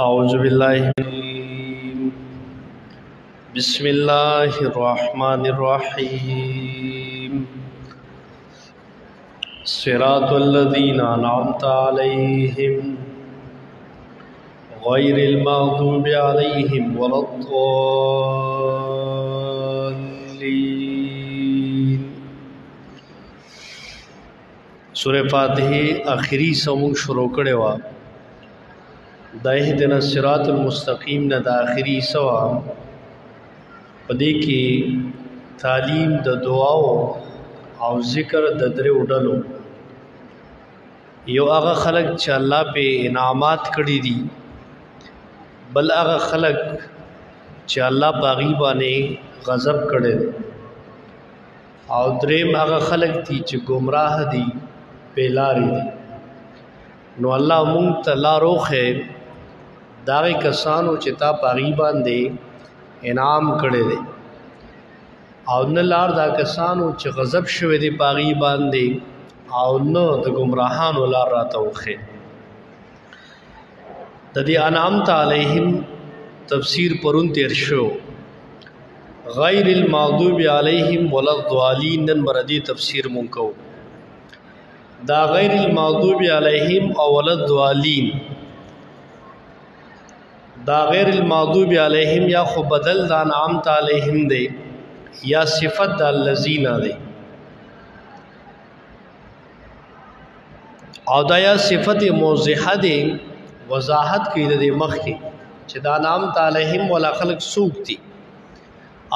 أعوذ بالله بسم الله الرحمن الرحيم صراط الذين أنعمت عليهم غير المغضوب عليهم ولا الضالين. سورہ فاتحہ آخری سمون شروع کړي وا د اهدنا الصراط المستقیم نه د آخری سوا پدې کې تعلیم د دعا او ذکر د درې وډلو یو هغه خلق چې الله په انعامات کړی دي، بل هغه خلق چې الله باغی باندې غضب کړي او دریم هغه خلق دي چې گمراه دي بیلاری دي. نو الله مونږ ته لاروخه داغی کسانو چې تا باغی باندې انعام کړي دي او نه لار دا کسانو چې غضب شوی دی باغی باندې او نه د گمراهانو لار راتوخه. د دې انعامت علیهم تفسیر پرون تیر شو، غیر المغضوب علیهم ولا الضالین نن بردی تفسیر مونږ کو. دا غیر المغضوب علیهم او ولا الضالین، دا غیر المغضوب علیهم یا خو بدل دا انعامت علیهم دی یا صفت دا الذین دی او دا یا صفت موضحه دی وضاحت کوي د مخ کې چې دا انعامت علیهم ولا خلق سوق دي،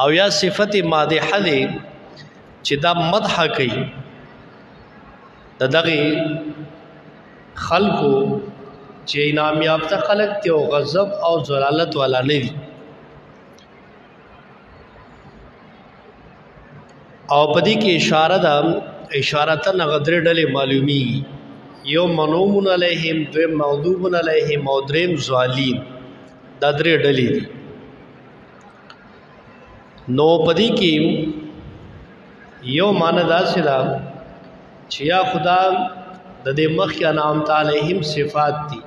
او یا صفت مادحه دی چې دا مدح کوي د دغه خلقو چې انعام یافته خلق ته او غضب او ضلالت والا نه دي. او پدې کې اشاره ده اشارتن غدر ډلې معلومی، یو منوم علیهم، دویم مغضوب علیهم او دریم ضالین. دا درې ډلې دي. نو پدې کې یو معنی دا سره چې یا خدا د دې مخ کې انعامت علیهم صفات دي،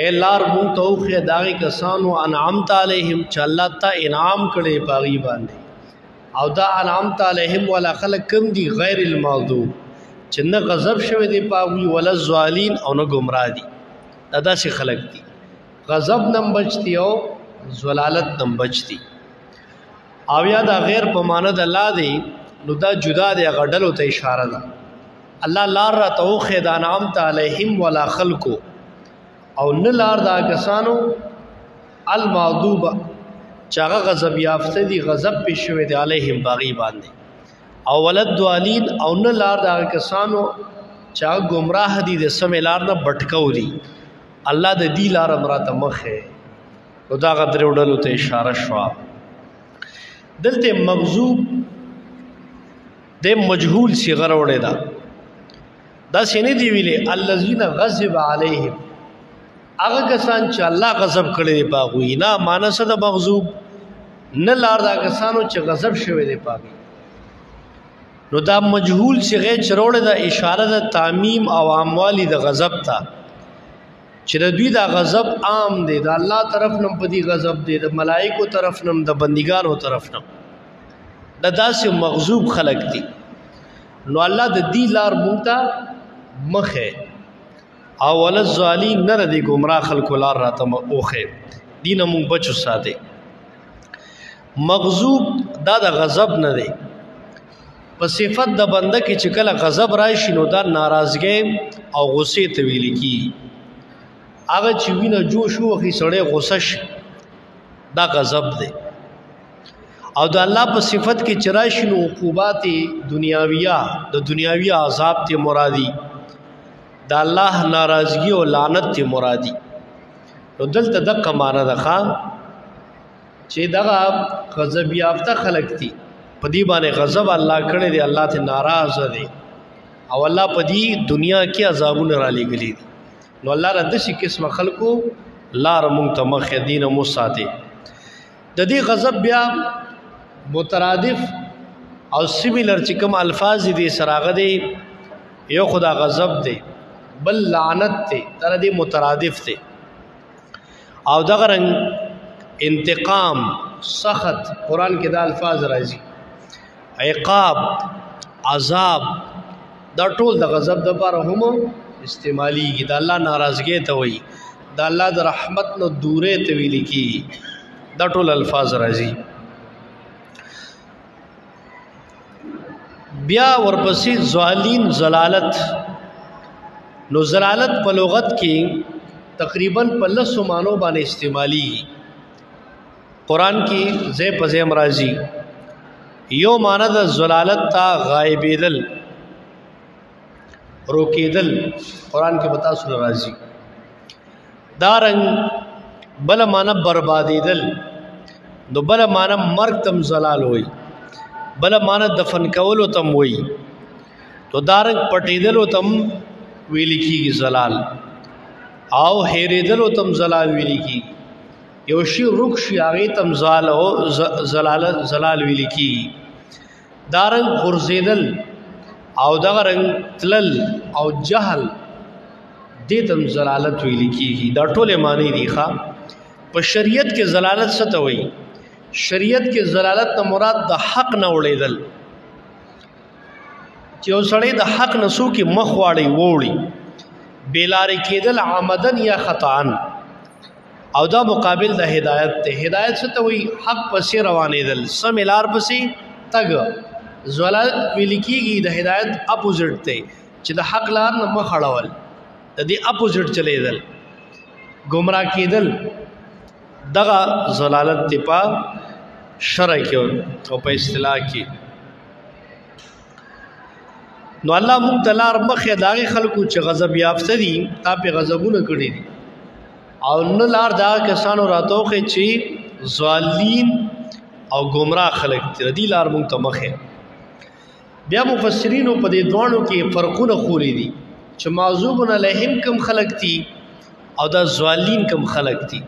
اے لار مون توخه داغي کسانو انعامت علیهم چې الله تا انعام کړي باغی باندې، او دا انعامت علیهم ولا خلق کم دي غیر المغضوب چې نه غضب شوی دی پاوی ولا الضالین او نه گمراه دي. دا سي خلق دي غضب نم بچتي او ضلالت نم بچتي. او یا دا غیر په معنی د الله دی، نو دا جدا دی غډلو ته اشاره ده. الله لار را توخه د انعامت علیهم ولا خلقو او نه لار دا کسانو المغضوب چاغه غضب یافته دي غضب په شوی دی علیهم باغی باندې، او ولد دوالین او نه لار دا کسانو چاغه گمراه دي د سم لار نه بټکو دي. الله د دې لار امراته مخه او دا غدر وډلو ته اشاره شو. دلته مغضوب د مجهول صيغه وړه ده، دا سینې دی ویلې الذين غضب عليهم هغه کسان چې الله غضب کړي دی پاغوي، نه مانسه د مغضوب نه لار دا کسانو چې غضب شوی دی پاغوي. نو دا مجهول صيغه چروړه د اشاره د تعمیم او عاموالی د غضب ته چې د دوی دا غضب عام دی، د الله طرف نم پدی غضب دی، د ملائکو طرف نم، د بندګانو طرف نم، د داسې مغضوب خلق دي. نو الله د دې لار مونږه مخه او ول الظالین نه ردی گمراه خلق لار راته اوخه دین مونږ بچو ساته. مغضوب دا د غضب نه دی، په صفت د بنده کې چې کله غضب راشي نو دا ناراضګي او غصه ته ویل کی. هغه چې وینه جوش وخی سړی غصه شي دا غضب دی. او د الله په صفت کې چرایشي نو عقوبات دنیاویہ د دنیاوی عذاب ته مرادی، د الله ناراضگی او لعنت ته مرادی. نو دلته د کمانه ده چې دغه غضب یافته خلق دي، په دې باندې غضب الله کړی دی، الله ته ناراض دی او الله په دې دنیا کې عذابونه را لګلی دي. نو الله را دشي قسم خلقو لار مونږ ته مخ دین مو ساتي. د دې غضب بیا مترادف او سیمیلر چې کوم الفاظ دي سراغه دي، یو خدا غضب دی بل لعنت ته تر دې مترادف ته. او دغه رنګ انتقام سخت قران کې دا الفاظ راځي عقاب عذاب دا ټول د غضب د لپاره هم استعماليږي د الله ناراضګي ته وایي د الله د رحمت نو دورې ته ویل کی دا ټول الفاظ راځي بیا ورپسې ظالین زلالت نو زلالت په لغت کې تقریبا په لسو معنو باندې استعمالي قران کې زې په زې راځي یو معنی د زلالت تا غایبیدل روکیدل قران کې بتا سول راځي دارنګ بل معنی بربادیدل نو بل معنی مرګ تم زلال وای بل معنی دفن کولو تم وای تو دارنګ پټیدل تم ویل کیږي زلال او هېریدل تم زلال ویل کیږي یو شی رخ شي هغه تم زال او زلال ویل کیږي دارنګ غرزیدل او دغه رنګ تلل او جهل دې تم زلالت ویل کیږي دا ټول معنی دي ښا په شریعت کې زلالت څه ته وایي شریعت کې زلالت نه مراد د حق نه وړېدل چې اوسړې د حق نسو کې مخ واړی وړي بیلاری کېدل عمدن یا خطاً او دا مقابل د هدایت ته هدایت څه ته وایي حق پسې روانېدل سم لار پسې تګ زلالت ویل کیږي د هدایت اپوزټ ته چې د حق لار نه مخ اړول د دې اپوزټ چلیدل گمراه کېدل دغه زلالت دی په شرع کې او په اصطلاح کې نو الله مونږ ته لار مخې داغه خلکو چې غضب یافته دي تا په غضبونه کړی دي او نه لار دا کسانو راتوخه چې ظالین او گمراه خلک دي لار مونږ ته مخې بیا مفسرینو په دې دوانو کې فرقونه خوري دي چې معذوب علیهم کم خلق دي او دا ظالین کم خلق دي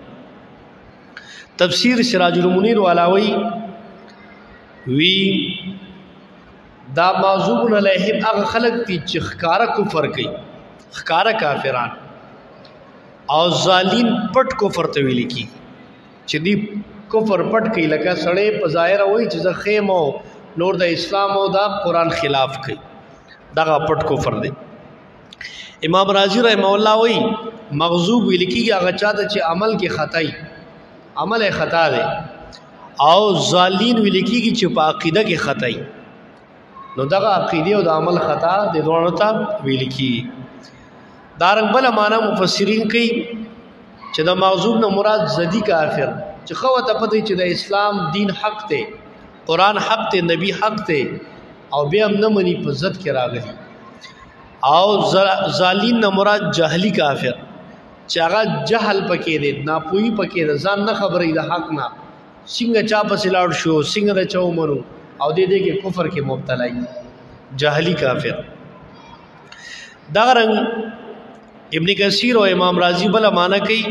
تفسیر سراج المنیر علاوی وی دا معذوب علیهم هغه خلق دي چې ښکارا کفر کوي ښکارا کافران او ظالین پټ کفر ته ویل کی چې دی کفر پټ کوي لکه سړی په ظاهر وای چې زه خیمو نور د اسلام او د قران خلاف کوي دغه پټ کفر دی امام رازی رحمه الله وی مغضوب ویل کیږي هغه چاته چې عمل کې خطای عمل خطا دی او ظالین ویل کیږي چې په عقیده کې خطای نو دغه عقیده او د عمل خطا د دوه ته ویل کیږي دارنګ بل معنا مفسرین کوي چې د مغضوب نه مراد زدی کافر چې خو ته پته چې د اسلام دین حق دی قران حق ته نبی حق ته او بیا هم نه مني په ضد کې راغلي او ظالین نه مراد جهلی کافر چې هغه جهل پکې دی ناپوهي پکې ده ځان نه خبرې د حق نه څنګه چا پسې لاړ شو څنګه د چا ومنو او دې کې کفر کې مبتلا جهلی کافر دا رنګ ابن کثیر او امام رازی بل معنا کوي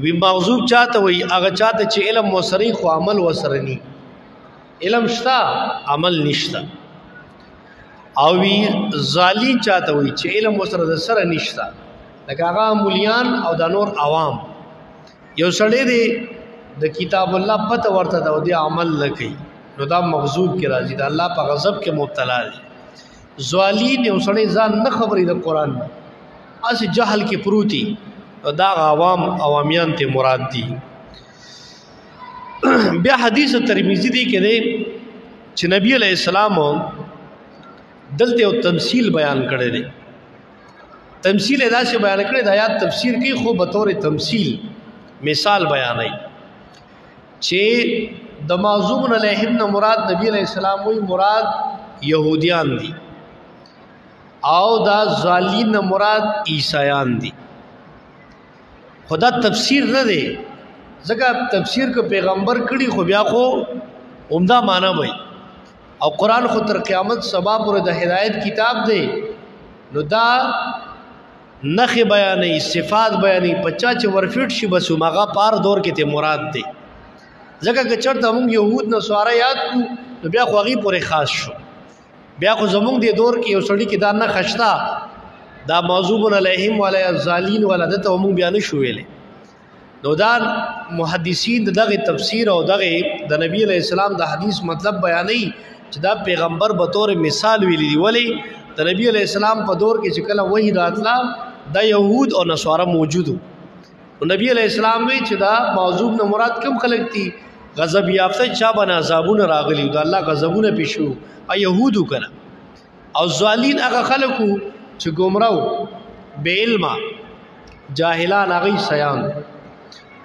وی موضوع چاته وي هغه چاته چې علم وسري خو عمل وسره ني علم شتا عمل نشتا او وی ظالم چاته وي چې علم وسره د سره نشتا لکه هغه مولیان او د نور عوام یو سړی دی د کتاب الله پته ورته دا د عمل نه کوي نو دا مغضوب کې راځي د الله په غضب کې مبتلا دي ظالم یو سړی ځان نه خبرې د قران اس جهل کې پروتي دا عوامیان ته مراد دي بیا حدیث ترمذی دی کې دی چې نبی علیہ السلام دلته یو تمثيل بیان کړی دی تمثيل ادا سے بیان کړی د آیات تفسیر کې خو به تور تمثيل مثال بیانای چې د معذوب علیهم نه مراد نبی علیہ السلام وی مراد يهوديان دي او دا ظالمین نه مراد عیسایان دي خدا تفسیر نه دی ځکه تفسیر کو پیغمبر کړي خو بیا خو عمدہ معنی وای او قران خو تر قیامت سبا پر د هدایت کتاب دی نو دا نخ بیانې صفات بیانې پچا چې ورفټ شي بس ماغه پار دور کې ته مراد دی ځکه که چرته موږ يهود نه سواره یاد کو نو بیا خو غي پورې خاص شو بیا خو زموږ دی دور کې یو سړی کې دا نه خشتا دا موضوب علیهم ولا ظالین ولا دته موږ بیان شو ویلې نو دا محدثین دغه تفسیر او دغه د نبی علیہ السلام د حدیث مطلب بیانوي چې دا پیغمبر به طور مثال ویلی دی. ولی د نبی علیہ السلام په دور کې چې کله وحی راتله دا یهود او نصارا موجودو. نو نبی علیہ السلام وی چې دا موضوع نه مراد کم خلق دي غضب یافته چا باندې عذابونه راغلي دا الله غضبونه پېښو ا يهودو کنه او ظالمین هغه خلکو چې گمراو بے علم جاهلان هغه سیان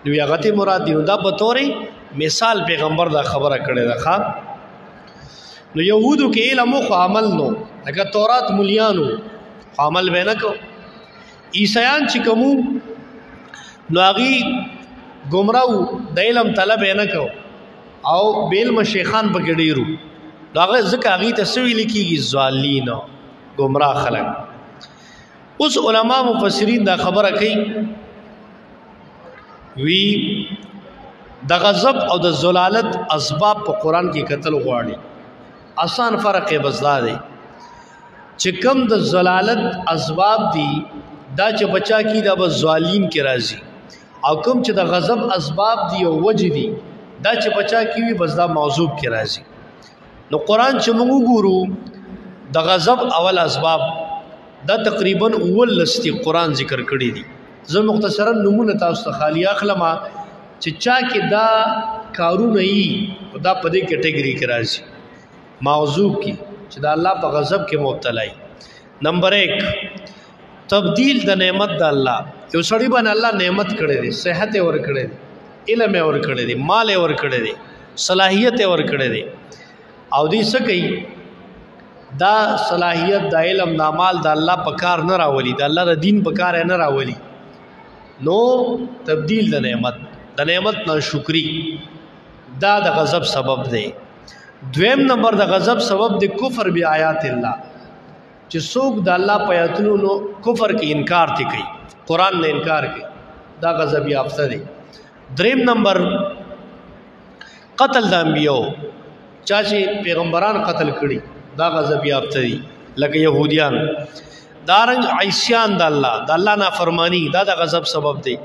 نو هغه ته مراد دی. دا په تورې مثال پیغمبر دا خبره کړې ده ښا. نو يهودو کې علم او عمل نو لکه تورات مليانو عمل به نه کو. عیسایان چې کوم نو هغه گمراو د علم طلب نه کو او بیل مشیخان پکې ډیرو داغه ځکه هغه تسویل کیږي ظالمین گمراه خلک. اوس علما مفسرین دا خبره کوي وی د غضب او د زلالت اسباب په قران کې قتل غواړي. آسان فرق یې بس دا دی چې کم د زلالت اسباب دي دا چې بچا کی دا بس ظالم کې راځي او کوم چې د غضب اسباب دي او وجه دي دا چې بچا کیوي بس دا موضوع کې راځي. نو قران چې موږ ګورو د غضب اول اسباب دا تقریبا اول لستی قران ذکر کړی دي. زه مختصرا نمونه تاسو ته خالی اخلمه چې چا کې دا کارونه یي دا په دې کټګوري کې راځي موضوع کې چې دا الله په غضب کې مبتلا ای. نمبر 1 تبدیل د نعمت د الله. یو سړی باندې الله نعمت کړی دی صحت ور کړی دی علم ور کړی دی مال ور کړی دی صلاحیت ور کړی دی او دې څه کوي دا صلاحیت د علم د مال د الله په کار نه راولي د الله د دین په کار نه راولي. نو تبدیل د نعمت نه شکری دا د غضب سبب دی. دویم نمبر د غضب سبب د کفر بی آیات الله چې څوک د الله په آیاتونو نو کفر کې انکار تی کوي قران نه انکار کوي دا غضب یافته دی. دریم نمبر قتل د انبیو چا چې پیغمبران قتل کړي دا غضب یافته دي لکه يهوديان. دارنګ عیسیان د الله نافرمانی دا د غضب سبب دی.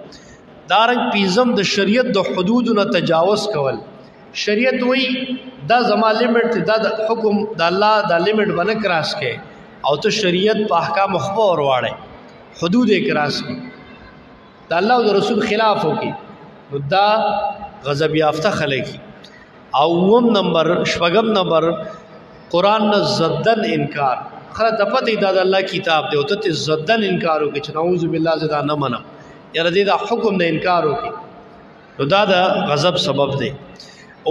دارنګ پیزم د شریعت د حدودونو تجاوز کول. شریعت وای دا زما لیمټ دا د حکم د الله د لیمټ باندې کراس کې او ته شریعت په احکام خبر واړې حدود کراس کې د الله او د رسول خلاف وکي نو دا غضب یافته خلک. او شپږم نمبر قران نه زدن انکار. خره د پته د الله کتاب دی او ته زدن انکار وکي چې نعوذ بالله زدا نه منم یا دې د حکم نه انکار وکي نو دا د غضب سبب دی.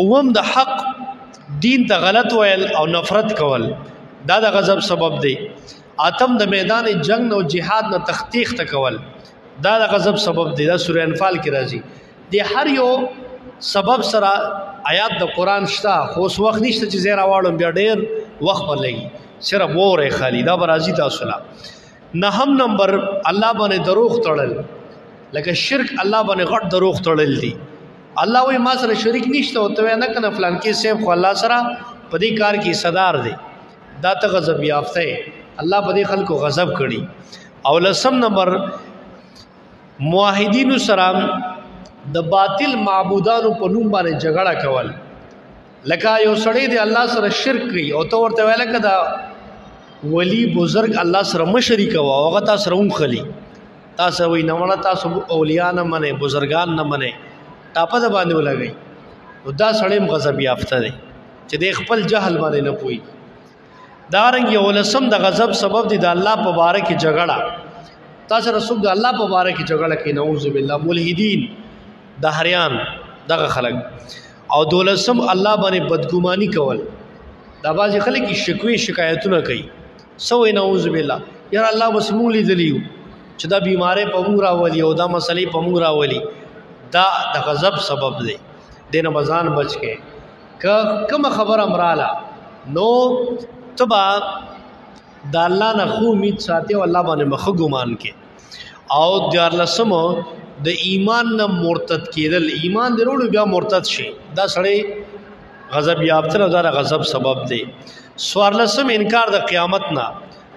اوم د حق دین ته غلط ویل او نفرت کول دا د غضب سبب دی. اتم د میدان جنگ او جهاد نه تختیخ کول دا د غضب سبب دی. دا سورہ انفال کې راځي. د هر یو سبب سره آیات د قران شته خو اوس وخت نشته چې زیرا واړم بیا ډیر وخت پر لګي صرف وره خالی دا برازي تاسو لا. نهم نمبر الله باندې دروغ تړل لکه شرک الله باندې غټ دروغ تړل دي. الله وی ما سره شریک نشته او ته نه کنه فلان کې سیف خو الله سره په دې کار کې صدر دی دا ته غضب یافته الله په دې خلکو غضب کړي. او لسم نمبر موحدین سلام د باطل معبودانو په نوم باندې جګړه کول. لکه یو سړی دی الله سره شرک کوي او ته ورته ویل کده ولی بزرگ الله سره مشرک او هغه تاسو سره خلی تاسو وی نه وړه تاسو اولیاء نه منه بزرگان نه منه تاپه د باندې ولګي نو دا سړی غضب یافته دی چې د خپل جهل باندې نه پوي. دارنګ یو لسم د غضب سبب دی د الله په باره کې جګړه. تاسو رسول د الله په باره کې جګړه کوي نعوذ بالله ملحدین د هریان دغه خلک. او دولسم الله باندې بدګمانی کول. دا بعضی خلک شکوي شکایتونه کوي سوې نعوذ بالله یار الله وسمو لیدلیو چې دا بیماری په موږ راولي او دا مسلې په موږ راولي دا د غضب سبب دی. د رمضان بچ کې کوم خبره امراله نو تبا د الله نه خو امید ساتي او الله باندې مخ ګمان کې. او د لسمو د ایمان نه مرتد کېدل ایمان دروړو بیا مرتد شي دا سړی غضب یافته دا غضب سبب دی. سوارلسم انکار د قیامت نه.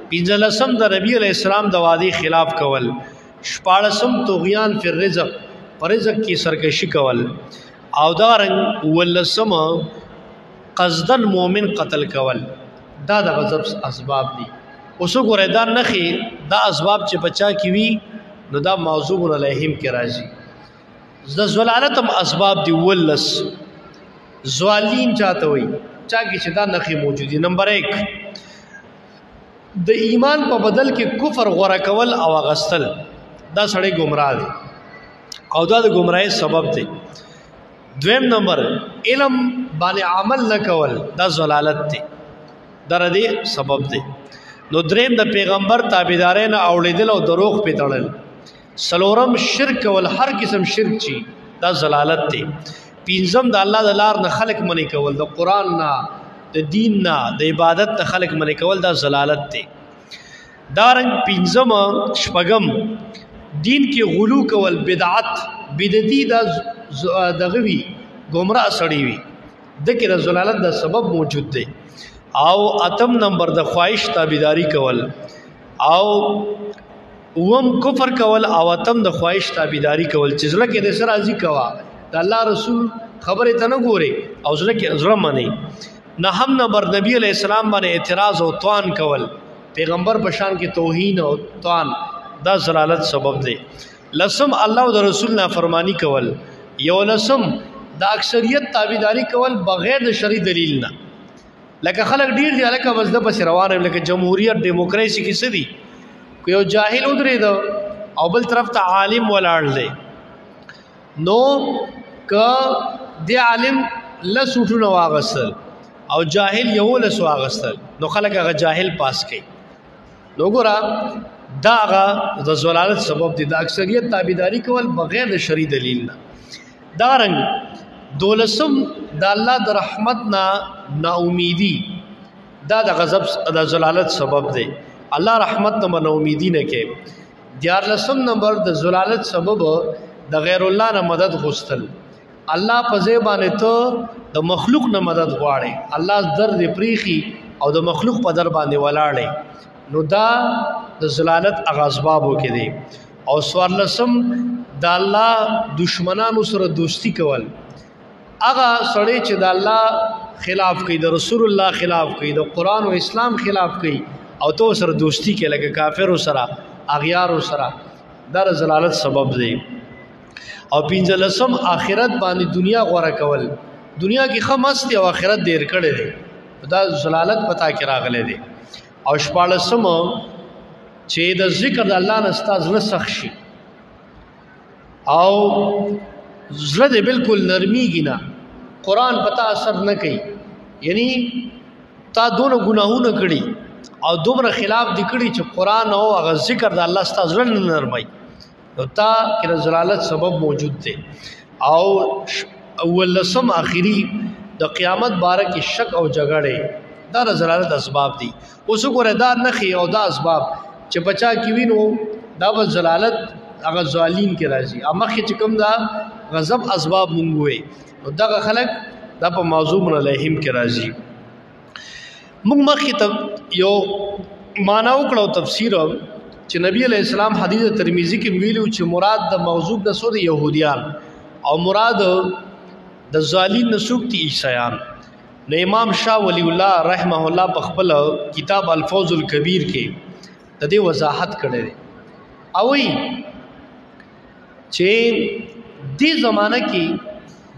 پنځلسم د نبی علیہ السلام د وعده خلاف کول. شپاړسم طغیان فی الرزق پرزق کی سرکشی کول او دارنګ ولسم قصدن مومن قتل کول دا د غضب اسباب دي. اوس ګورې دا نخي دا اسباب چې بچا کی وی نو دا موضوع علیهم کې راځي. د زلالتم اسباب دی ولس زوالین چاته وي چا کې چې دا نخي موجودي. نمبر 1 د ایمان په بدل کې کفر غوړه کول او غستل دا سړی گمراه دی او دا د گمراهۍ سبب دی. دویم نمبر علم باندې عمل نه کول دا زلالت دی دا ردی سبب دی. نو دریم د پیغمبر تابعداري نه اوړېدل او دروغ پیتړل. سلورم شرک کول هر قسم شرک چی دا زلالت دی. پینځم د الله د لار نه خلق منی کول د قران نه د دین نه د عبادت نه خلق منی کول دا زلالت دی. دارنګ پینځم شپږم دین کې غلو کول بدعت بدعتي دا دغوی گمراه سړی وي د کې د زلالت د سبب موجود دی. او اتم نمبر د خواهش تابعداري کول او وم کفر کول او اتم د خواهش تابعداري کول چې زړه کې د سر راضي کوا د الله رسول خبره ته نه ګوري او زړه کې زړه مانی. نهم نمبر نبی علیہ السلام باندې اعتراض او توان کول پیغمبر پشان کې توهین او توان دا زلالت سبب دی. لسم الله او د رسول نافرمانی کول. یو لسم د اکثریت تابعداري کول بغیر د شرعي دلیل نه. لکه خلک ډیر دی لکه وزده پس روانه لکه جمهوریت دیموکراسي کې څه دي کو یو جاهل ودرې او بل طرف ته عالم ولاړ دی نو ک دی عالم لسوټونه واغسل او جاهل یو لسو واغسل نو خلک هغه جاهل پاس کوي. نو ګورا دا هغه د زلالت سبب دی د اکثریت تابعداري کول بغیر د شرعي دلیل نه. دارنګ دولسم د الله د رحمت نا امیدی دا د غضب د زلالت سبب دی. الله رحمت نه نا امیدی نه کې. دیارلسم نمبر د زلالت سبب د غیر الله نه مدد غوښتل. الله په ځای باندې ته د مخلوق نه مدد غواړي الله درد پریخي او د مخلوق په در باندې ولاړي نو دا د زلالت اغاسبابو کې دی. او سوارلسم د الله دشمنانو سره دوستی کول اغا سړی چې د الله خلاف کوي د رسول الله خلاف کوي د قران او اسلام خلاف کوي او تو سره دوستی کوي لکه کافرو سره اغیارو سره دا زلالت سبب دی. او پنځلسم آخرت باندې دنیا غوړه کول دنیا کې خمست او آخرت دیر کړي دی دا زلالت پتا کې راغلي دی. او شپاړسم چې د ذکر د الله نه استاد نه سخت شي او زړه دې بالکل نرمیږي نه قرآن پتا اثر نه کوي یعنی تا دونه ګناهونه کړي او دومره خلاف دي کړي چې قرآن او هغه ذکر د الله ستاسو زړه نه نرمي نو تا کې زلالت سبب موجود دی. او ولسم اخیری د قیامت باره کې شک او جګړه دا زلالت اسباب دي. اوس ګوره دا نخي او دا اسباب چې بچا کی وینو دا و زلالت هغه زوالین کې راځي اما چې کوم دا غضب اسباب مونږ وي نو دا خلک دا په موضوع علیهم کې راځي. موږ مخکې ته یو معنا وکړو تفسیر چې نبی علیہ السلام حدیث ترمذی کې ویلو چې مراد د موضوع د سود يهوديان او مراد د زوالین نسوک دي عیسایان. نو امام شاه ولی الله رحمه الله په خپل کتاب الفوز الکبیر کې د دې وضاحت کړی او وی چې دې زمانہ کې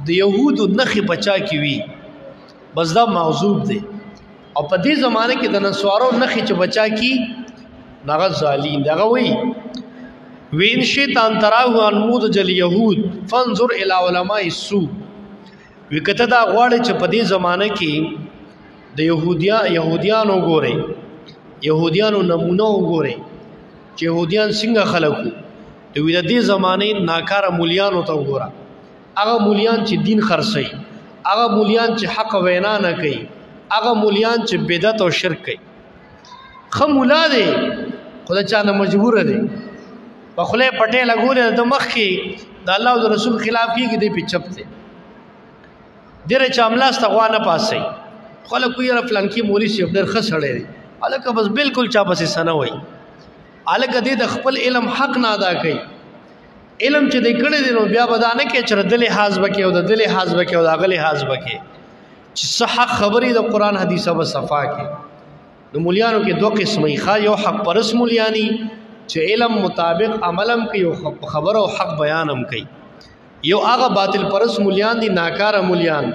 د يهودو نخي بچا کی وی بس دا موضوع دی او په دې زمانہ کې د نسوارو نخي چې بچا کی ناغ زالین دغه وی وین شیطان تراو انمود جل يهود فانظر الى علماء السوء وکته دا غواړي چې په دې زمانہ کې د يهوديانو ګوري يهوديانو نمونه وګوري چې يهوديان څنګه خلقو د دې زمانې ناکاره مولیانو ته وګوره هغه مولیان چې دین خرڅي هغه مولیان چې حق وینا نه کوي هغه مولیان چې بدعت او شرک کوي. خو مولا دی خدای چا نه مجبور دی په خله پټه لګول د مخ کې د الله او رسول خلاف کیږي دی په چپ دی ډېر چاملا استغوانه پاسي خلک یې فلان کې مولوی سی عبد الخسړې دی الکه بس بالکل چا پسې سنه وای الکه دې د خپل علم حق نه ادا کوي علم چې د کړي دی نو بیا به دا نه کې چې د لحاظ به کې او د لحاظ به کې او د هغه لحاظ به کې چې صح خبرې د قرآن حدیثه به صفا کې. نو مولیانو کې دوه قسمه ښه یو حق پرس مولیانی چې علم مطابق عملم کوي او خبر او حق بیانم کوي، یو هغه باطل پرس مولیان دي ناکاره مولیان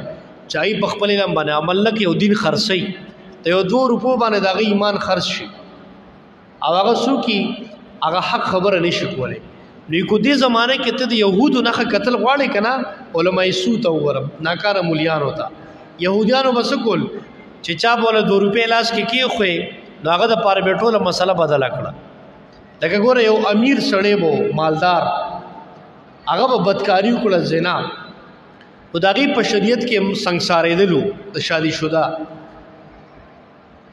چې ای په خپل علم باندې عمل نه کوي او دین خرڅي ته یو 2 روپو باندې دغه ایمان خرڅ شي او هغه څوک هغه حق خبره نشي کولای. نو کو دې زمانه کې ته د يهودو نه قتل غواړي کنه علماء سو ته وګوره ناکاره مولیان ہوتا يهوديانو بس کول چې چا بوله 2 روپے لاس کې کی خوې هغه د پاره بیٹوله مسله بدل کړه. لکه ګوره یو امیر سړی وو مالدار هغه په بدکاری کول زنا خدایي په شریعت کې سنگسارې دلو د شادي شودا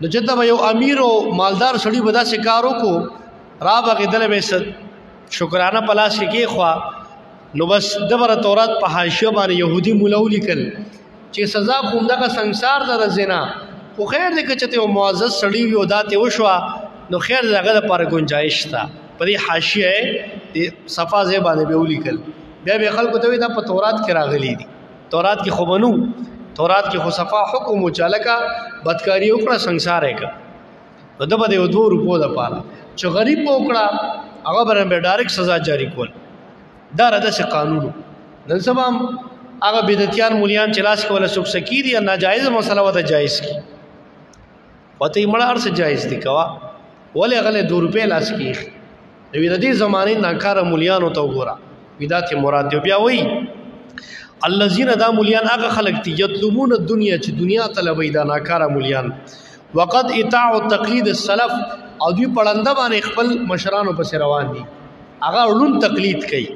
نو چې یو امیر او مالدار سړی ودا شکارو کو را بغیدل به شکرانه پلاس کې خوا نو بس دبر تورات په حاشیه باندې يهودي مولا ولیکل چې سزا کومدغه سنگسار در زنا خو خیر دې کچته یو معزز سړی وي او داته وشوا نو خیر دغه لپاره گنجائش تا په دې حاشیه د صفا ځای باندې به ولیکل بیا به خلکو ته دا په تورات کې راغلي دي تورات کې خو بنو تورات کې خو صفا حکم وچالکا بدکاری وکړه سنگسار یې نو د بده 2 روپو د پاره چې غریب وکړه هغه باندې ډایرکټ سزا جاری کول دا رده سي قانون نن سبا هغه بدعتيان مولیان چلاس کوله سوک سکی دي ناجایز مسله وته جایز کی وته مړه هر څه جایز دي کوا ولې غله 2 روپے لاس کی نو د دې زمانه ناکاره مولیان او تو ګورا بدعت مراد دی بیا وای الذين دا مولیان هغه خلق دي یطلبون الدنيا چې دنیا طلبي دا ناکاره مولیان وقد اطاعوا تقلید السلف او دوی پړنده باندې خپل مشرانو پس روان دي هغه علوم تقلید کوي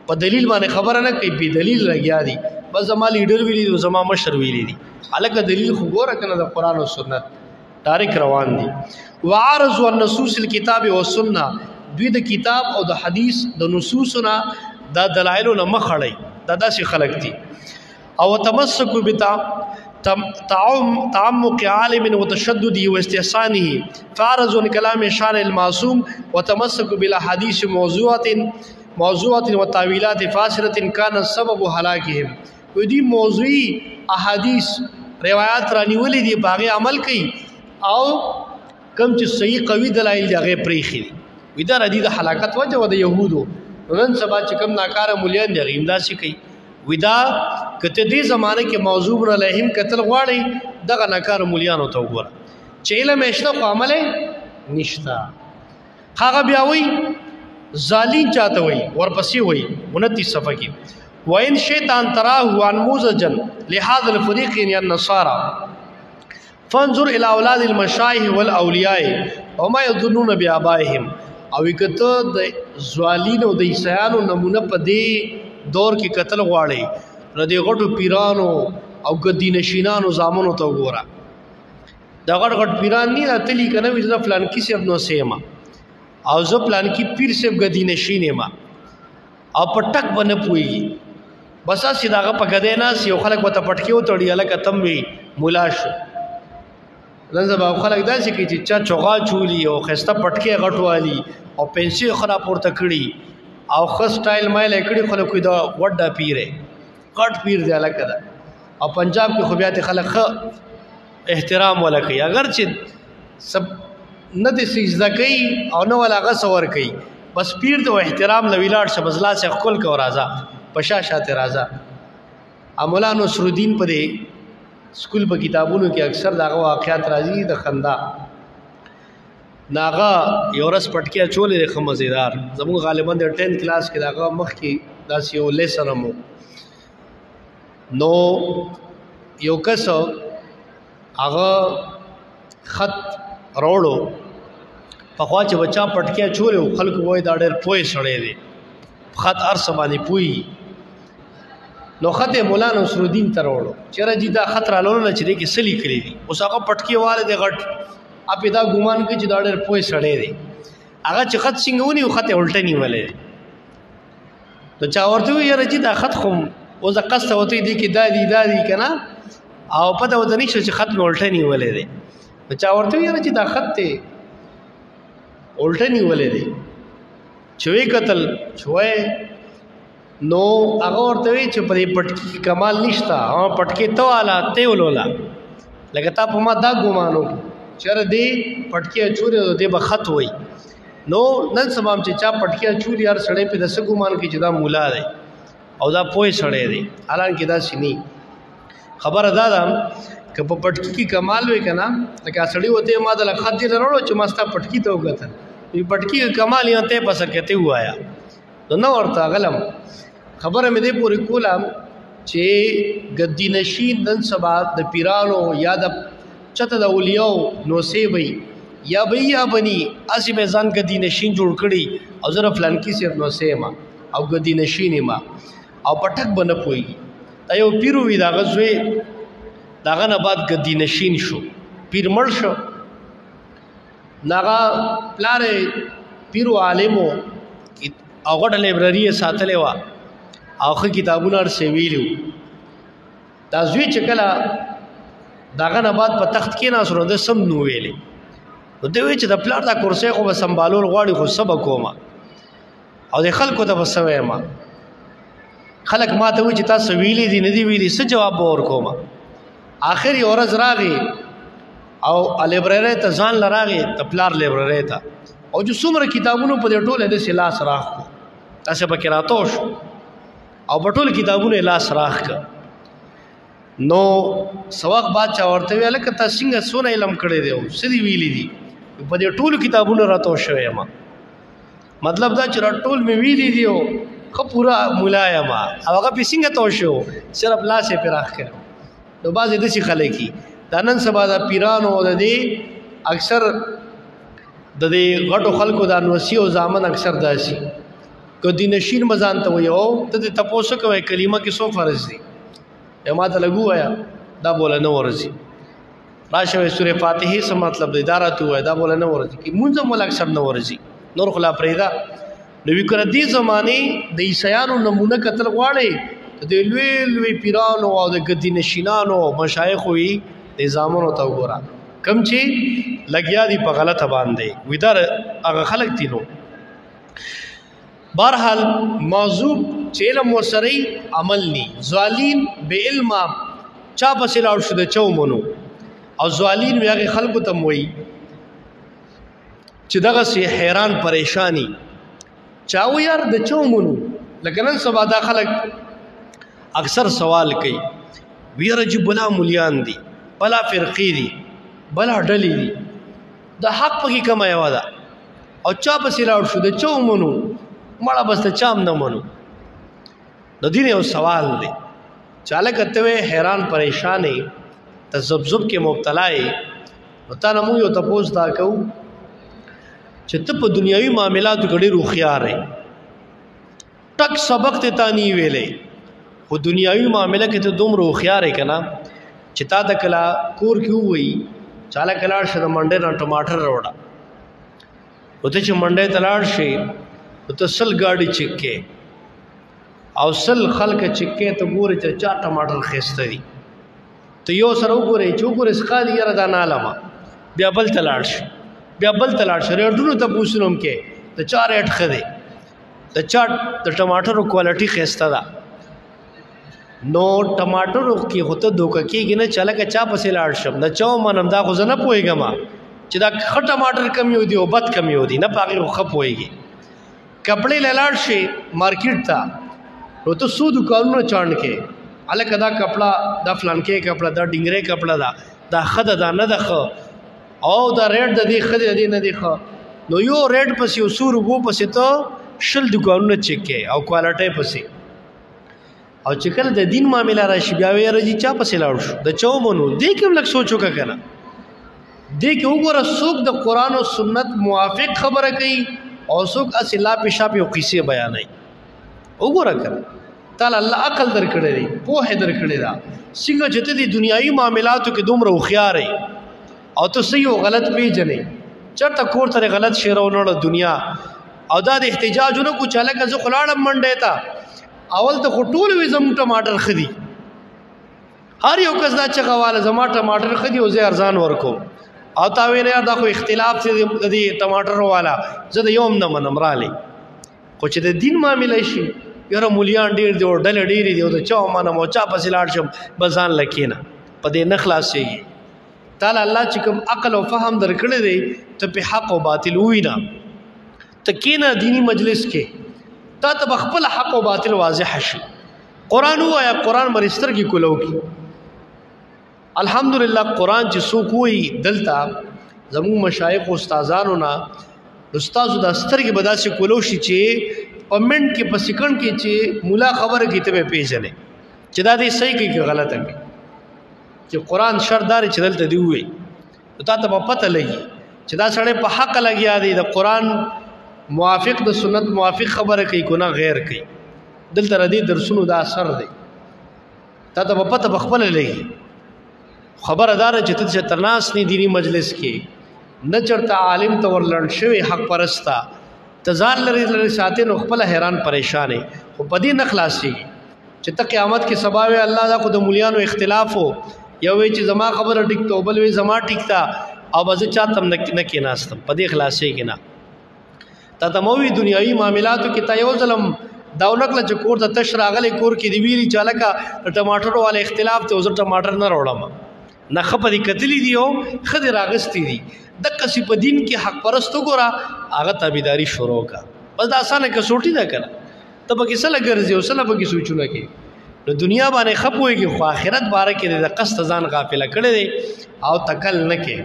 په دلیل باندې خبره نه کوي په دلیل لګیا دي بس زما لیډر ویلي او زما مشر ویلي دي الګ دلیل خو ګوره کنه د قران او سنت تاریخ روان دي. وعرض النصوص الكتاب والسنه دوی د کتاب او د حدیث د نصوصنا د دلایل نه مخړی دا داسې خلق دي او تمسک بتا تعمق عالم وتشدد واستحسانه فعرض كلام شان المعصوم وتمسك بالاحاديث موضوعات وتاويلات فاسده كان السبب هلاكهم. ودي موضوعي احاديث روایت رانی ولې دي باغه عمل کوي او کم چې صحیح قوي دلایل دغه پریخي ودا ردی د هلاکت وجه و د يهودو نن سبا چې کم ناکاره مولیان دي غیمداسي کوي ودا کته دې زمانه کې موضوع نه لهم قتل غواړي دغه ناکاره مولیانو ته وګوره چې علم اشته عمل نشتا هغه بیا وای ظالم چاته وای ورپسې وای 29 صفحه کې وان شیطان تراه انموزجا لهذا الفريق يعني النصارى فانظر الى اولاد المشايخ والاولياء وما يظنون بآبائهم او کته د زوالینو د عیسایانو نمونه په دې دور کې قتل غواړي ردی غټو پیرانو او ګدی نشینانو زامنو ته وګوره دا غټ پیران نه تلی کنه وځه فلان کې سب نو سیما او زه پلان کې پیر سب ګدی نشینه ما او پټک بنه پوي بس اسی داغه پکې نه سی خلک وته پټکیو تړي الکه تم وی مولا شو لنځه خلک داسې کې چې چا چوغا چولی او خسته پټکي غټوالي او پنسي خراب پورته کړي او خ سټایل مایل کړي خلک دا وډا پیره غټ پیر دی الکه دا او پنجاب کې خو بیا ته خلک احترام ولا کوي اگر چې سب نه د سجده کوي او نه ولا غسور کوي بس پیر ته احترام لویلاړ شبزلا سے خپل کو راځه پشا شاته راځه مولانا نصر الدین په دې سکول په کتابونو کې اکثر داغه واقعات راځي د خندا ناغه یو رس پټکیا چولې د مزیدار زموږ غالبا د 10 کلاس کې داغه مخ کې داس یو لیسن مو نو یو کس هغه خط روړو په خوا چې بچا پټکیا چولې خلکو وای دا ډېر پوي سړې دي خط ارس باندې پوي نو خط مولانا نصر الدین ته وروړو چیرې جی دا خطر لونه چې دې کې سلی کړی دي اوس هغه پټکی والے د غټ اپی دا ګومان کوي چې دا ډېر پوي سړی دی هغه چې خط څنګه ونی خط الټه نیولې نو چا ورته یې رجی دا خط خو او ز قصه وته دي کې دادی کنه او پته وته نشو چې خط الټه نیولې دی نو چا ورته یې رجی دا خط ته الټه نیولې دی چوي قتل چوي نو هغه ورته وی چې په دې پټکی کې کمال نشته او پټکی ته والا ته ولولا لکه تا په ما دا ګمانو چر دې پټکی چوري دې به خط وای نو نن سبا چې چا پټکی چوري هر سړی په دسه ګمان کې چې دا مولا دی او دا پوي سړی دی حالانکه دا سني خبره دا ده که په پټکی کې کمال وي کنه لکه سړی وته ما د خط دې لرلو چې ما ستا پټکی ته وګتل په پټکی کې کمال یې ته پس کېته وایا نو ورته غلم خبره مې دې پوری کوله چې ګدی نشین نن سبا د پیرانو یا د چته د اولیاء نو سی وي یا به یا بني اسی به ځان ګدی نشین جوړ کړي او زره فلان کی سر نو سی ما او ګدی نشین ما او پټک بنه پوي دا یو پیرو وی دا غزوی داغه نه بعد ګدی نشین شو پیر مړ شو ناغه پلار پیرو عالمو او غټه لایبرری ساتلې وا اوخه کتابونه ورسې ویلو دا زوی چې کله داغه نه بعد په تخت کې ناسره د سم نو ویلې نو دوی چې د پلار دا کورسې خو به سمبالول غواړي خو سبا کوما او د خلکو ته بسوي ما خلک ما ته وی چې تاسو ویلې دي نه دی ویلې څه جواب ور کوما اخر یو ورځ راغی او لایبرری ته ځان لراغی د پلار لایبرری ته او جو څومره کتابونو په دې ټوله د سلاس راخ تاسو به کراتو شو او بټول کتابونه لاس راخ کا نو سواق بادشاہ ورته ویل ک تاسو څنګه سونه علم کړی دی سړي ویلي دي په دې ټول کتابونه راتو شوی ما مطلب دا چې ټول می ویلي دی خو پورا مولایا ما هغه په څنګه تو شو صرف لاسه پر راخ کړو نو باز دې شي خلکی دا نن سبا دا پیرانو د دې اکثر د دې غټو خلکو د انوسی او ځامن اکثر داسي ګدی نشین مزان ته ویو ته تاسو کوي کلمه کې سو فرض دي ما ته لګو آیا دا بوله نه ورزي راشه سورې فاتحه څه مطلب دی دا راته وای دا بوله نه ورزي کی مونږه مول اکثر نه ورزي نور خلا پرېدا نو وکړه دې زمانه د عیسایانو نمونه قتل غواړي د لوی لوی پیرانو او د ګدی نشینانو مشایخ وي د زامنو ته وګوره کم چې لګیا دي په غلطه باندې ویدار هغه خلک دي نو بہرحال موضوع چې علم ورسره عمل ني ظالین به علم چا پسې لاړ شو د چومونو او ظالین هغه خلکو ته موي چې دغه سي حیران پریشانی چاو یار د چومونو لکه نن سبا دا خلک اکثر سوال کوي ویره چې بلا مليان دي بلا فرقې دي بلا ډلې دي د حق پکې کما یو ده او چا پسې لاړ شو د چومونو مړه بس ته چام نه مونو د دین یو سوال دی چاله کته حیران پریشانې تزبذب کې مبتلا ای وتا نمو یو تپوس دا کو چې ته په دنیوي معاملاتو کې ډېر خيار یې ټک سبق ته تانی ویلې خو دنیوي معاملې کې ته دومره خيار یې کنه چې تا د کلا کور کې وای چاله کلا شه د منډه نه ټماټر وروړه وته چې منډه تلاړ شي ته سل گاڑی چکے او سل خلق چکے ته ګوري چې چا ټماټر خسته دي ته یو سره وګوري چې وګوري اسقا دی یره دا نالما بیا بل تلاړ شي ریډونو ته پوښتنوم کې د چا ریټ خده د چا د ټماټر کوالټي خسته ده نو ټماټر کې هوته دوک کېږي نه چاله کا چا پسې لاړ شم د چا منم دا خو زنه پويګم چې دا خټ ټماټر کم یو دی او بد کم یو دی نه پاګه خو پويږي کپڑے لاړ شي مارکیټ ته نو ته سو دکانونو چاند کې الکه دا کپڑا دا فلان کې کپڑا دا ډنګره کپڑا دا خده دا نه ده او دا ریټ د دې خده دې نه دی خو نو یو ریټ پسې یو سور وو پسې ته شل دکانونه چک کې او کوالټي پسې او چې کله د دین معاملې راشي بیا وی راځي چا پسې لاړ شو د چومونو دې کوم لک سوچو کا کنه دې کې وګوره څوک د قران او سنت موافق خبره کوي او څوک اصله پېښه په قصې بیانای وګوره کړه تعالی الله عقل درکړي دی په درکړي دا څنګه چې د دنیوي معاملاتو کې دومره خيار او ته صحیح او غلط پیژنې چرته کور ته غلط شیرونه دنیا او دا د احتجاجونو کو چاله که خلاړم منډه تا اول ته ټول وي زم ټماټر خدي هر یو کس دا چې غواله زما ټماټر خدي او زه ارزان ورکو او تا ویل دا خو اختلاف دې ټماټر والا زه د یوم نه منم را لې خو چې د دین معاملې شي یاره مولیان ډېر دي او ډلې ډېرې دي او د چا ومنم او چا پسې لاړ شم بس ځان له کښېنه په دې نه خلاصېږي. تعالی الله چې کوم عقل او فهم درکړی دی ته په حق او باطل ووینه ته کښېنه دیني مجلس کې تا ته به خپل حق او باطل واضح شي. قرآن ووایه قرآن به سترګې کولو کړي. الحمدلله قرآن چې څوک وایي دلته زموږ مشایخ او استادانو نه استادو دا سترګې به داسې کولو شي چې په منټ کې په سکند کې چې مولا خبره کوي ته به پېژنې چې دا دې صحیح کوي که غلطه کوي چې قرآن شردار چې دلته دی ووایي نو تا ته به پته لګي چې دا سړی په حق لګیا دی د قرآن موافق د سنت موافق خبره کوي که نه غیر کوي. دلته ردی درسونو دا اثر دی تا ته به پته په خپله لګي. خبره داره چې ته تر ناست نی دیني مجلس کې نه چرته عالم ته ورلنډ شوی حق پرسته ته ځان لرې ساتې نو خپله حیران پریشان یې خو په دې نه خلاصېږي چې ته قیامت کې سبا وې الله دا خو د مولیانو اختلاف و یو وی چې زما خبره ټیک ته بل وی زما ټیک ته او به زه چاته نه کېناستم په دې خلاصېږي نه. تا ته موي دنیایي معاملاتو کې تا یو ظلم دا ونکړه چې کور ته تش راغلی کور کې دی ویلي چې هلکه د ټماټرو والا اختلاف ته زه ټماټر نه راوړم نه ښه په دې کتلي دي او ښه دې راغستې دي دقسې په دین کې حق پرست وګوره هغه تابعداري شروع کا بس دا اسانه کسوټي ده که نه ته پکې څه له ګرځې او څه له پکې سوچونه کوې نو دنیا باندې ښه پوهېږي خو آخرت باره کې د قصد ځان غافله کړی دی او تکل نه کې.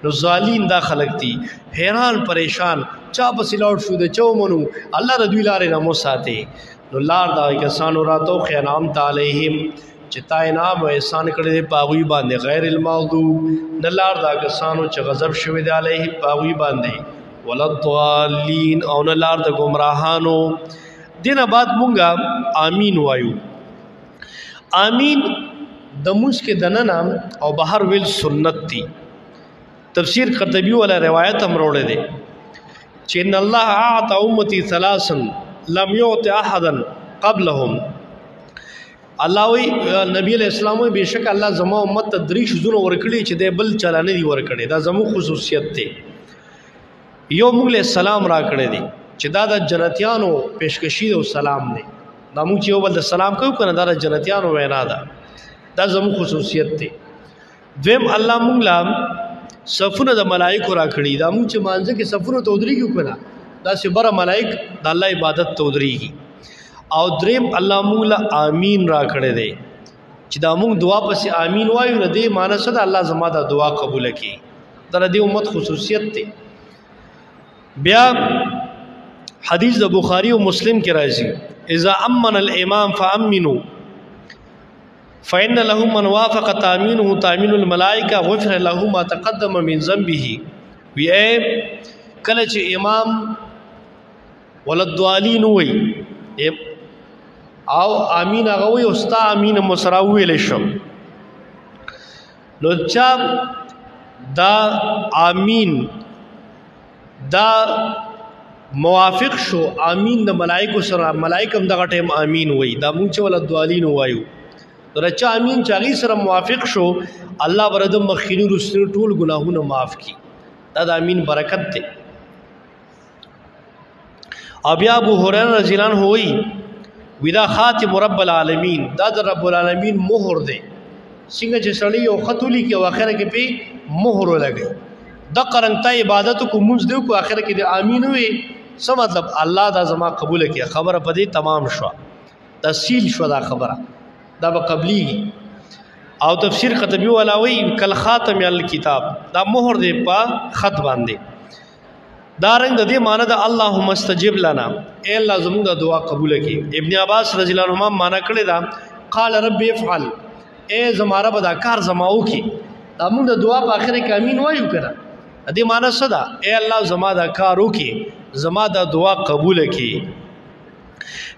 نو ظالم دا خلق دي حیران پریشان چا پسې لاړ شو د چا ومنو الله د دوی لارې نه مو ساتي. نو لار دا کسانو راتو انعمت علیهم چې تا انعام او احسان کړی دی په هغوی باندې غیر المغضوب نه لار دا کسانو چې غضب شوی دی علیهم په هغوی باندې ولا الضالین او نه لار د ګمراهانو. دینه بعد مونږه آمین وایو. آمین د مونځ کې دننه او بهر ویل سنت دی. تفسیر قرطبی والا روایت هم روڑے دے چې ان الله اعطى امتی ثلاثا لم يعط احدا قبلهم. الله وی نبی علیہ السلام وی بشک الله زما امت ته درې شذونه ورکړي چې د بل چلانه دی ورکړي دا زمو خصوصیت دی. یو موږ له سلام را کړی دی چې دا د جنتیانو پیشکشی او سلام دی دا موږ چې یو بل سلام کوو کنه دا د جنتیانو وینا ده دا زمو خصوصیت دی. دویم الله موږ لا صفونه د ملائکو را کړي دا موږ چې مانځه کې صفونه ته ودرېږو کنه دا چې بره ملائک د الله عبادت ته ودرېږي. او دریم الله موږ له آمین را کړی دی چې دا موږ دعا پسې آمین وایو نه دې معنی څه ده الله زما دا دعا قبوله کړي دا د دې امت خصوصیت دی. بیا حدیث د بخاری او مسلم کې راځي اذا امن الامام فامنوا فإن له من وافق تامینه تامین الملائکه غفر له ما تقدم من ذنبه. وی کله چې امام ولدوالین وی او امین هغه وی او ستا امین مسرا ویل شم نو چا دا امین دا موافق شو امین د ملائکه سره ملائکه هم دغه ټیم امین وی دا مونږ چې ولدوالین وایو رچا امین چاغي سره موافق شو الله برد مخینو رسل ټول گناهونه معاف کی دا د امین برکت ته. ابي ابو هريره رضی الله عنه وی ودا خاتم رب العالمین دا د رب العالمین مہر دی څنګه چې سړی او خطولی کې واخره کې په مہر لګي د قرنته عبادت کو منځ دیو کو اخره کې د امین وی څه مطلب الله دا زما قبول کړي خبره پدې تمام شو تسهیل شو دا خبره دا به قبلی. او تفسیر قرطبی والا وی کل خاتم الکتاب دا مہر دی په خط باندې دا رنګ د دې معنی د اللهم استجب لنا اے الله زموږ د دعا قبول کړي. ابن عباس رضی الله عنهما معنی کړی دا قال رب افعل اے زماره به دا کار زماو کی دا موږ د دعا په اخر کې امین وایو کړه دې معنی څه ده اے الله زما دا کار وکي زما د دعا قبول کړي.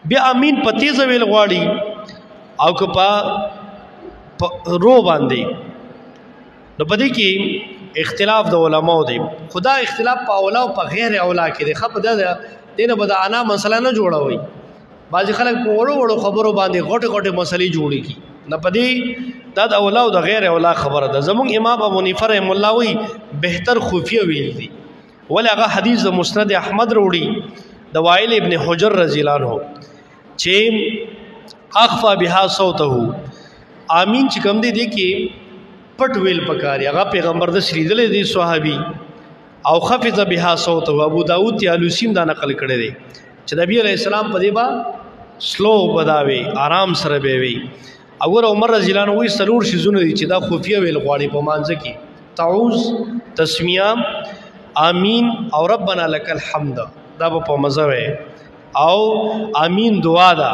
بیا امین په تیز ویل غواړي او که په رو باندې نو پدې کې اختلاف د علماء دی خدا اختلاف په اولا او په غیر اولا کې دی خپ دینه بد انا مسله نه جوړوي بعض خلک په وړو وړو خبرو باندې غټه غټه مسلې جوړي کی نه پدې دا د اولا او د غیر اولا خبره ده. زمونږ امام ابو حنیفه رحم الله وی بهتر خفیه ویل دي ولې هغه حدیث د مسند احمد وروړي د وائل ابن حجر رضی الله عنه چې اخفا بها صوته امین چې کوم دی کې پټ ویل پکاري هغه پیغمبر د شریدل دی صحابي او خفض بها صوته ابو داود یالوسیم دا نقل کړی دی چې نبی علیہ السلام په دې با سلو بداوي آرام سره به وي اور عمر رضی الله عنه وی سرور شزونه دي چې دا خفیه ویل غواړي په مانځ کې تعوذ تسمیه امین او ربنا لك الحمد دا په مزه وي او امین دعا دا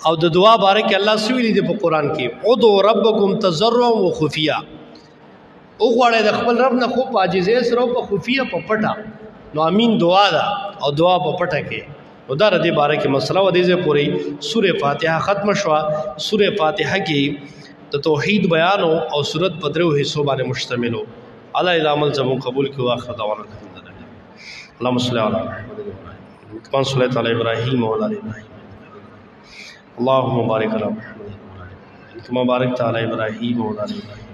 او د دعا باره کې الله سویلی دی په قران کې ادعوا ربکم تضرعا وخفیا او غواړي د خپل رب نه خو عاجزه سره په خفیه په پټه نو امین دعا دا او دعا په پټه کې او دا ردی باره کې مسله و دیزه پوری سوره فاتحه ختم شوا سوره فاتحه کې د توحید بیان او سورت په درو حصو باندې مشتمل او الله دې عمل زمو قبول کړي واخر دعوانا الحمدلله اللهم صل علی محمد كما صليت على ابراهيم وعلى ال ابراهيم اللهم بارك على محمد كما باركت على ابراهيم وعلى ال ابراهيم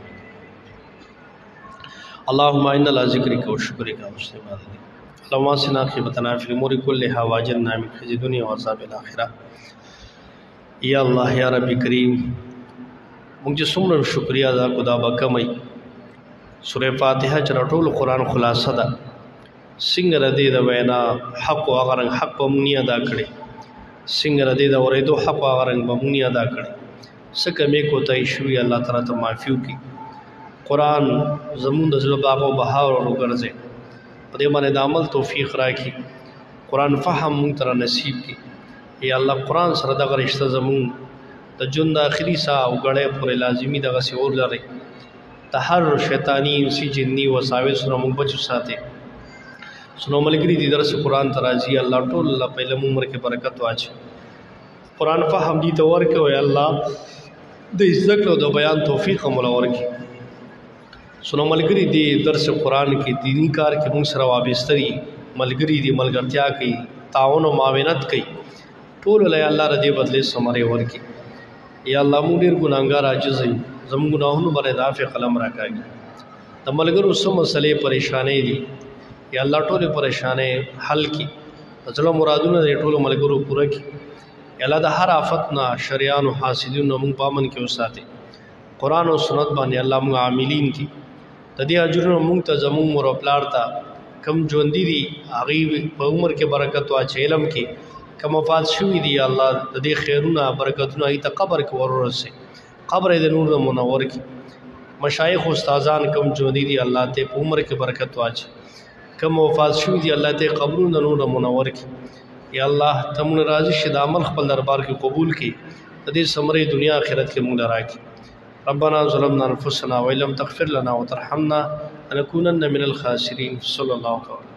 اللهم انا على ذكرك وشكرك وحسن عبادتك اللهم اسنا خيبتنا في الامور كلها واجرنا من خزي الدنيا وعذاب الاخره یا الله یا رب کریم موږ چې څومره شکریا ادا کو دا بکمای سوره فاتحه چې ټول قران خلاصه ده څنګه ردی د وینا حق او غرنګ حق په مونږ ادا کړي څنګه ردی د اورېدو حق او غرنګ په مونږ ادا کړي سکه مې کوتای شوی الله تعالی ته معافي وکړي قرآن زمون د زړه باغ او بهار وګرځي په دې باندې د عمل توفیق راکړي قرآن فهم مونږ ته نصیب کړي یا الله قرآن سره دغه رشتہ زمون د جون د اخري سا او غړې پورې لازمي دغه سی اور لري ته هر شیطانی انسی جنی وساوس سره مونږ بچو ساتي سنو ملګری دي درس قرآن ترازی الله ټول الله په علم عمر کې برکت واچي قرآن فهم دي ته ورکه وي الله د ذکر او د بیان توفیق مولا ورکي سنو ملګری دی درس قرآن کې دینی کار کې موږ سره وابستري ملګری دی ملګرتیا کوي تعاون او معاونت کوي ټول له الله ردی بدله سمره ورکی یا الله موږ ډیر ګناګار عاجز یو زموږ ګناهونو باندې دافع قلم راکاږي د ملګرو سم مسلې پریشانې دي یا الله ټول پریشانې حل کی ځله مرادونه ټول ملګرو پوره کی یا الله د هر آفتنا شریان او حاسدین موږ پامن کې وساته قرآن او سنت باندې الله موږ عاملین کی د دې اجرونو موږ ته زموږ مور او پلار ته کم ژوندي دي هغه په عمر کې برکت واچي علم کې کم وفات شوي دي الله د دې خیرونه برکتونه ای ته قبر کې ورورسي قبر د نور منور کې مشایخ استادان کم ژوندي دي الله ته په عمر کې برکت واچي کم وفات شوي دي الله ته قبرونه نور منور کې یا الله تمون راضي شه د عمل خپل دربار کې قبول کړي د دې سمره دنیا آخرت کې موږ راکړي ربنا ظلمنا انفسنا وان لم تغفر لنا وترحمنا لنكونن من الخاسرين صلى الله عليه وسلم